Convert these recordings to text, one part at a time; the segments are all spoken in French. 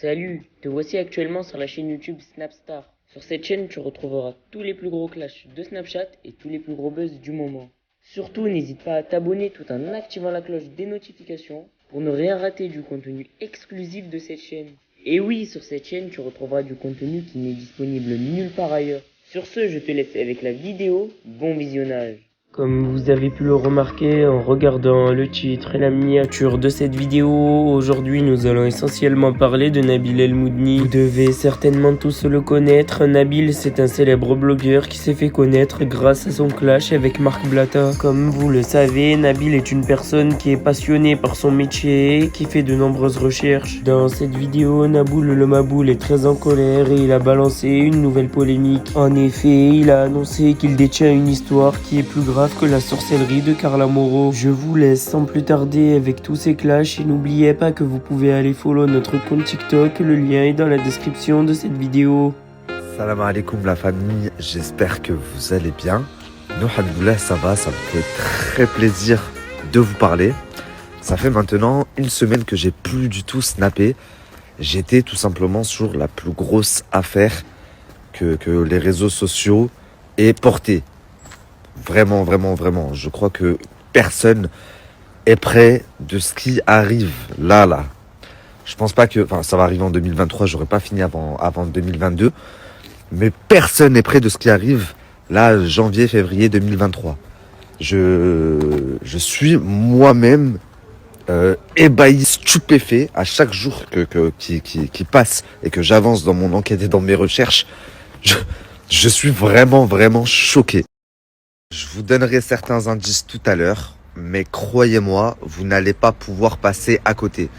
Salut, te voici actuellement sur la chaîne YouTube Snapstar. Sur cette chaîne, tu retrouveras tous les plus gros clashs de Snapchat et tous les plus gros buzz du moment. Surtout, n'hésite pas à t'abonner tout en activant la cloche des notifications pour ne rien rater du contenu exclusif de cette chaîne. Et oui, sur cette chaîne, tu retrouveras du contenu qui n'est disponible nulle part ailleurs. Sur ce, je te laisse avec la vidéo. Bon visionnage. Comme vous avez pu le remarquer en regardant le titre et la miniature de cette vidéo, aujourd'hui nous allons essentiellement parler de Nabil El Moudni. Vous devez certainement tous le connaître. Nabil, c'est un célèbre blogueur qui s'est fait connaître grâce à son clash avec Marc Blatta. Comme vous le savez, Nabil est une personne qui est passionnée par son métier et qui fait de nombreuses recherches. Dans cette vidéo, Naboul le Maboul est très en colère et il a balancé une nouvelle polémique. En effet, il a annoncé qu'il détient une histoire qui est plus grave que la sorcellerie de Carla Moreau. Je vous laisse sans plus tarder avec tous ces clashs et n'oubliez pas que vous pouvez aller follow notre compte TikTok, le lien est dans la description de cette vidéo. Salam alaikum la famille, j'espère que vous allez bien. Nous, alhamdoulilah, ça va, ça me fait très plaisir de vous parler. Ça fait maintenant une semaine que j'ai plus du tout snappé. J'étais tout simplement sur la plus grosse affaire que les réseaux sociaux aient portée. Vraiment, vraiment, vraiment. Je crois que personne est prêt de ce qui arrive là. Je pense pas que... Enfin, ça va arriver en 2023, j'aurais pas fini avant 2022. Mais personne n'est prêt de ce qui arrive là, janvier, février 2023. Je suis moi-même ébahi, stupéfait à chaque jour qui passe et que j'avance dans mon enquête et dans mes recherches. Je suis vraiment, vraiment choqué. Je vous donnerai certains indices tout à l'heure, mais croyez-moi, vous n'allez pas pouvoir passer à côté.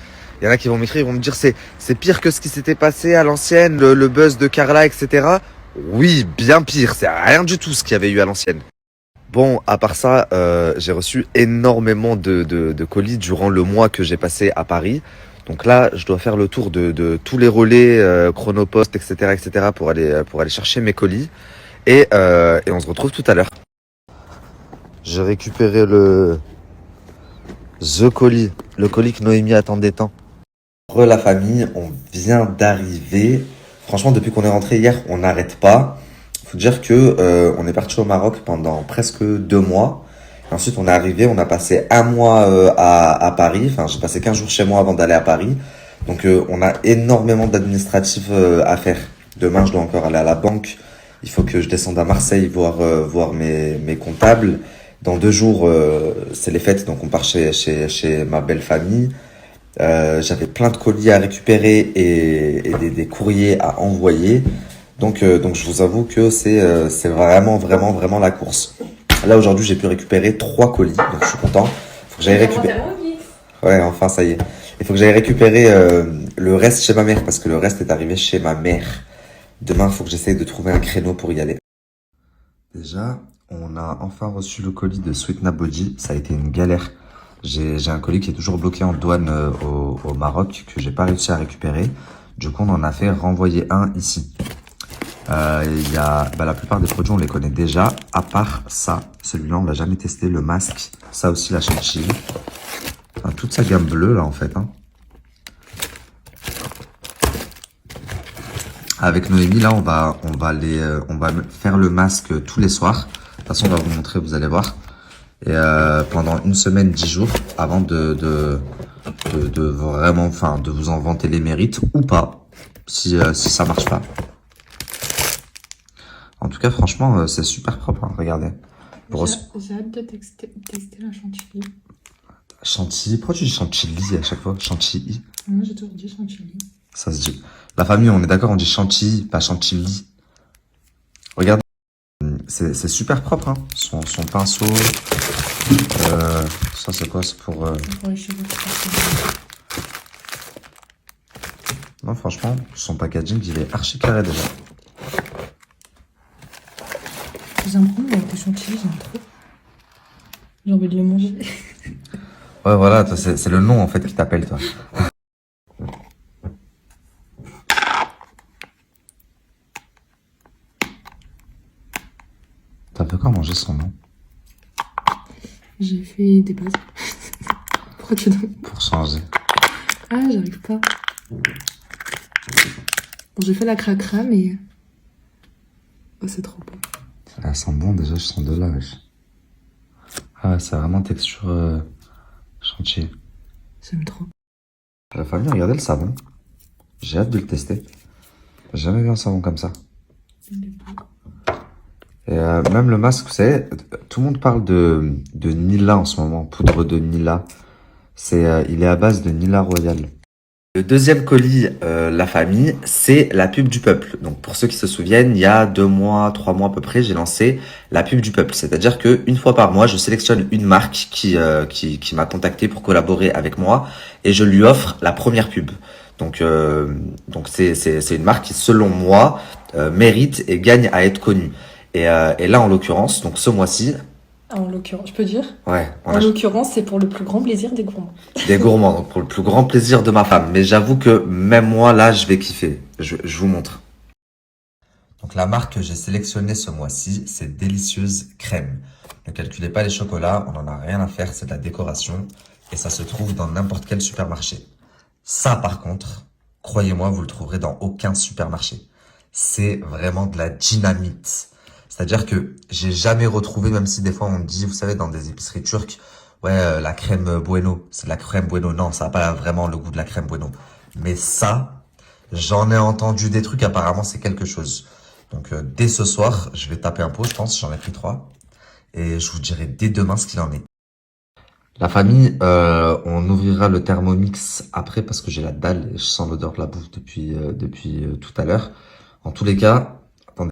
Il y en a qui vont m'écrire, ils vont me dire c'est pire que ce qui s'était passé à l'ancienne, le buzz de Carla, etc. Oui, bien pire, c'est rien du tout ce qu'il y avait eu à l'ancienne. Bon, à part ça, j'ai reçu énormément de colis durant le mois que j'ai passé à Paris. Donc là, je dois faire le tour de tous les relais, Chronopost, etc., pour aller chercher mes colis. Et on se retrouve tout à l'heure. J'ai récupéré The colis, le colis que Noémie attendait tant. La famille, on vient d'arriver. Franchement, depuis qu'on est rentré hier, on n'arrête pas. Faut dire que on est parti au Maroc pendant presque 2 mois. Ensuite, on est arrivé, on a passé 1 mois à Paris. Enfin, j'ai passé 15 jours chez moi avant d'aller à Paris. Donc, on a énormément d'administratifs à faire. Demain, je dois encore aller à la banque. Il faut que je descende à Marseille voir mes comptables. Dans 2 jours, c'est les fêtes, donc on part chez ma belle famille. J'avais plein de colis à récupérer et des courriers à envoyer. Donc je vous avoue que c'est vraiment, vraiment, vraiment la course. Là, aujourd'hui, j'ai pu récupérer 3 colis, donc je suis content. Faut que j'aille récupérer. Ouais, enfin, ça y est. Il faut que j'aille récupérer le reste chez ma mère, parce que le reste est arrivé chez ma mère. Demain, il faut que j'essaye de trouver un créneau pour y aller. Déjà, on a enfin reçu le colis de Sweetna Body. Ça a été une galère. J'ai un colis qui est toujours bloqué en douane au Maroc, que j'ai pas réussi à récupérer. Du coup, on en a fait renvoyer un ici. Il y a la plupart des produits, on les connaît déjà. À part ça, celui-là, on l'a jamais testé. Le masque, ça aussi, la chantilly. Enfin, toute sa gamme bleue, là, en fait. Hein. Avec Noémie, là, on va faire le masque tous les soirs. De toute façon, on va vous montrer, vous allez voir. Et pendant 1 semaine, 10 jours, avant de vraiment, enfin, de vous en vanter les mérites ou pas, si ça marche pas. En tout cas, franchement, c'est super propre, hein, regardez. J'ai hâte de tester la chantilly. Chantilly, pourquoi tu dis chantilly à chaque fois? Chantilly. Moi, j'ai toujours dit chantilly. Ça se dit. La famille, on est d'accord, on dit chantilly, pas chantilly. Regardez. C'est super propre, hein. Son pinceau. Ça, c'est quoi? C'est pour les cheveux. Non, franchement, son packaging, il est archi carré déjà. J'ai un problème avec les chantilly, j'aime trop. J'ai envie de les manger. Ouais, voilà, c'est le nom, en fait, qui t'appelle, toi. T'as peu quoi manger son nom? J'ai fait des pâtes. Pourquoi tu donnes? Pour changer. Ah, j'arrive pas. Bon, j'ai fait la cracra, mais... Oh, c'est trop beau. Ça sent bon déjà, je sens de là, wesh. Ah ouais, c'est vraiment texture chantier. J'aime trop. La famille, regardez le savon. J'ai hâte de le tester. J'ai jamais vu un savon comme ça. Et même le masque, vous savez, tout le monde parle de Nila en ce moment, poudre de Nila. Il est à base de Nila Royal. Le deuxième colis, la famille, c'est la pub du peuple. Donc pour ceux qui se souviennent, il y a 2 mois, 3 mois à peu près, j'ai lancé la pub du peuple. C'est-à-dire que une fois par mois, je sélectionne une marque qui m'a contacté pour collaborer avec moi et je lui offre la première pub. Donc c'est une marque qui, selon moi, mérite et gagne à être connue. Et là, en l'occurrence, donc ce mois-ci, En l'occurrence, je peux dire ouais, on En a l'occurrence, c'est pour le plus grand plaisir des gourmands. des gourmands, donc pour le plus grand plaisir de ma femme. Mais j'avoue que même moi, là, je vais kiffer. Je vous montre. Donc la marque que j'ai sélectionnée ce mois-ci, c'est Délicieuse Crème. Ne calculez pas les chocolats, on n'en a rien à faire, c'est de la décoration. Et ça se trouve dans n'importe quel supermarché. Ça, par contre, croyez-moi, vous le trouverez dans aucun supermarché. C'est vraiment de la dynamite. C'est-à-dire que j'ai jamais retrouvé, même si des fois on dit, vous savez, dans des épiceries turques, ouais, la crème Bueno, c'est de la crème Bueno. Non, ça n'a pas vraiment le goût de la crème Bueno. Mais ça, j'en ai entendu des trucs, apparemment c'est quelque chose. Donc dès ce soir, je vais taper un pot, je pense, j'en ai pris 3. Et je vous dirai dès demain ce qu'il en est. La famille, on ouvrira le Thermomix après parce que j'ai la dalle et je sens l'odeur de la bouffe depuis tout à l'heure. En tous les cas, attendez.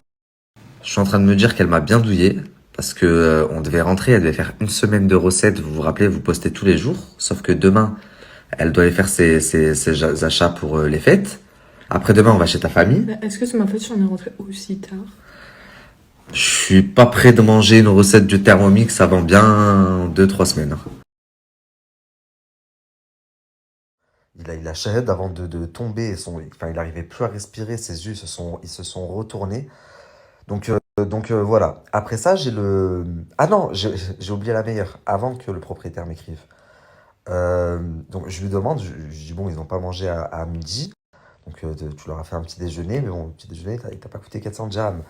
Je suis en train de me dire qu'elle m'a bien douillé parce que on devait rentrer, elle devait faire 1 semaine de recettes. Vous vous rappelez, vous postez tous les jours. Sauf que demain, elle doit aller faire ses achats pour les fêtes. Après-demain, on va chez ta famille. Est-ce que c'est ma faute si on est rentré aussi tard? Je suis pas prêt de manger une recette du Thermomix avant bien 2-3 semaines. Il a shahid avant de tomber. Il n'arrivait plus à respirer. Ses yeux ils se sont retournés. Donc voilà. Après ça, j'ai le... Ah non, j'ai oublié la meilleure. Avant que le propriétaire m'écrive. Donc je lui demande, je dis bon, ils n'ont pas mangé à midi. Donc tu leur as fait un petit déjeuner. Mais bon, le petit déjeuner, il t'a pas coûté 400 dirhams.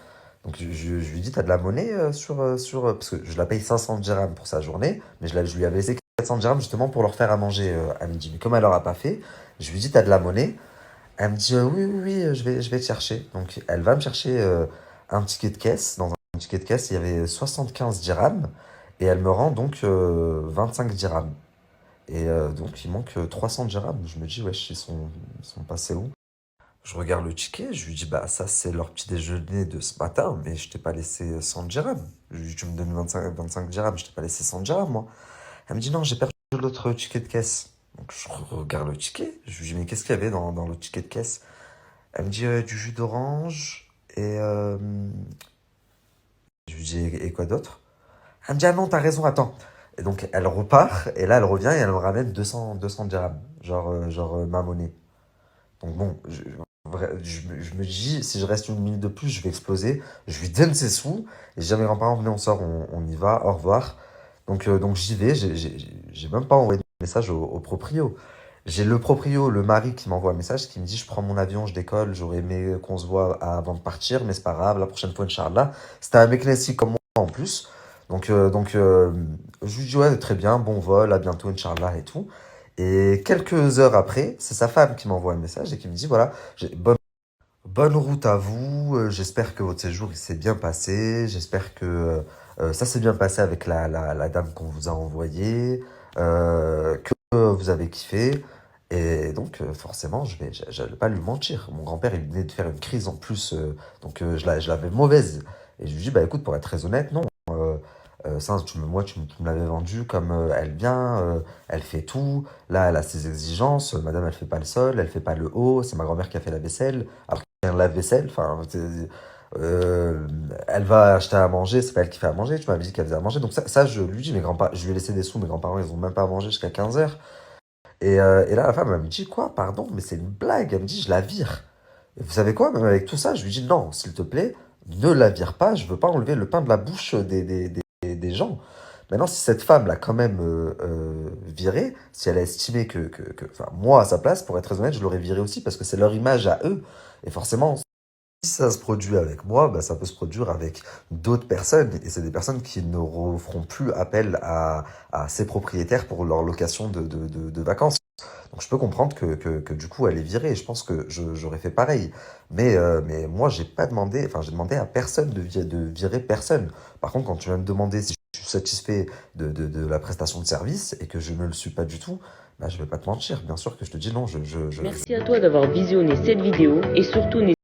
Donc je lui dis, t'as de la monnaie parce que je la paye 500 dirhams pour sa journée, mais je lui avais laissé 400 dirhams justement pour leur faire à manger à midi. Mais comme elle leur a pas fait, je lui dis, t'as de la monnaie? Elle me dit, oui, oui, oui, je vais te chercher. Donc elle va me chercher un ticket de caisse. Dans un ticket de caisse, il y avait 75 dirhams et elle me rend donc 25 dirhams. Et donc il manque 300 dirhams. Je me dis, wesh, ils sont passés où? Je regarde le ticket, je lui dis, bah ça c'est leur petit déjeuner de ce matin, mais je t'ai pas laissé 100 dirhams. Je lui dis, tu me donnes 25 dirhams, je t'ai pas laissé 100 dirhams, moi. Elle me dit, non, j'ai perdu l'autre ticket de caisse. Donc je regarde le ticket, je lui dis, mais qu'est-ce qu'il y avait dans le ticket de caisse? Elle me dit, du jus d'orange, et je lui dis, et quoi d'autre? Elle me dit, ah non, t'as raison, attends. Et donc elle repart, et là elle revient, et elle me ramène 200 dirhams, genre ma monnaie. Donc bon, je me dis, si je reste 1 minute de plus, je vais exploser. Je lui donne ses sous. Et je dis à mes grands-parents, venez, on sort, on y va, au revoir. Donc j'y vais. J'ai même pas envoyé de message au proprio. J'ai le proprio, le mari qui m'envoie un message qui me dit, je prends mon avion, je décolle. J'aurais aimé qu'on se voit avant de partir, mais c'est pas grave. La prochaine fois, Inch'Allah. C'était un mec Nessi comme moi en plus. Je lui dis, ouais, très bien, bon vol, à bientôt, Inch'Allah et tout. Et quelques heures après, c'est sa femme qui m'envoie un message et qui me dit, voilà, bonne route à vous, j'espère que votre séjour il s'est bien passé, j'espère que ça s'est bien passé avec la dame qu'on vous a envoyée, que vous avez kiffé. Et donc forcément, je vais pas lui mentir. Mon grand-père, il venait de faire une crise en plus, je l'avais mauvaise. Et je lui dis, bah écoute, pour être très honnête, non. Ça, tu me l'avais vendu comme elle vient, elle fait tout. Là, elle a ses exigences. Madame, elle fait pas le sol, elle fait pas le haut. C'est ma grand-mère qui a fait la vaisselle. Alors qu'il y a un lave-vaisselle. Enfin, elle va acheter à manger. C'est pas elle qui fait à manger. Tu m'avais dit qu'elle faisait à manger. Donc ça, je lui dis, je lui ai laissé des sous. Mes grands-parents, ils ont même pas à manger jusqu'à 15 heures. Et là, la femme, elle me dit, quoi, pardon, mais c'est une blague. Elle me dit, je la vire. Et vous savez quoi, même avec tout ça, je lui dis, non, s'il te plaît, ne la vire pas. Je veux pas enlever le pain de la bouche des gens. Maintenant, si cette femme l'a quand même viré, si elle a estimé enfin, moi, à sa place, pour être très honnête, je l'aurais viré aussi parce que c'est leur image à eux. Et forcément, si ça se produit avec moi, bah, ça peut se produire avec d'autres personnes. Et c'est des personnes qui ne feront plus appel à ces propriétaires pour leur location de vacances. Donc je peux comprendre que du coup elle est virée. Et je pense que j'aurais fait pareil. Mais moi j'ai pas demandé, enfin j'ai demandé à personne de virer personne. Par contre quand tu vas me demander si je suis satisfait de la prestation de service et que je ne le suis pas du tout, bah je vais pas te mentir. Bien sûr que je te dis non. Merci à toi d'avoir visionné cette vidéo et surtout n'hésite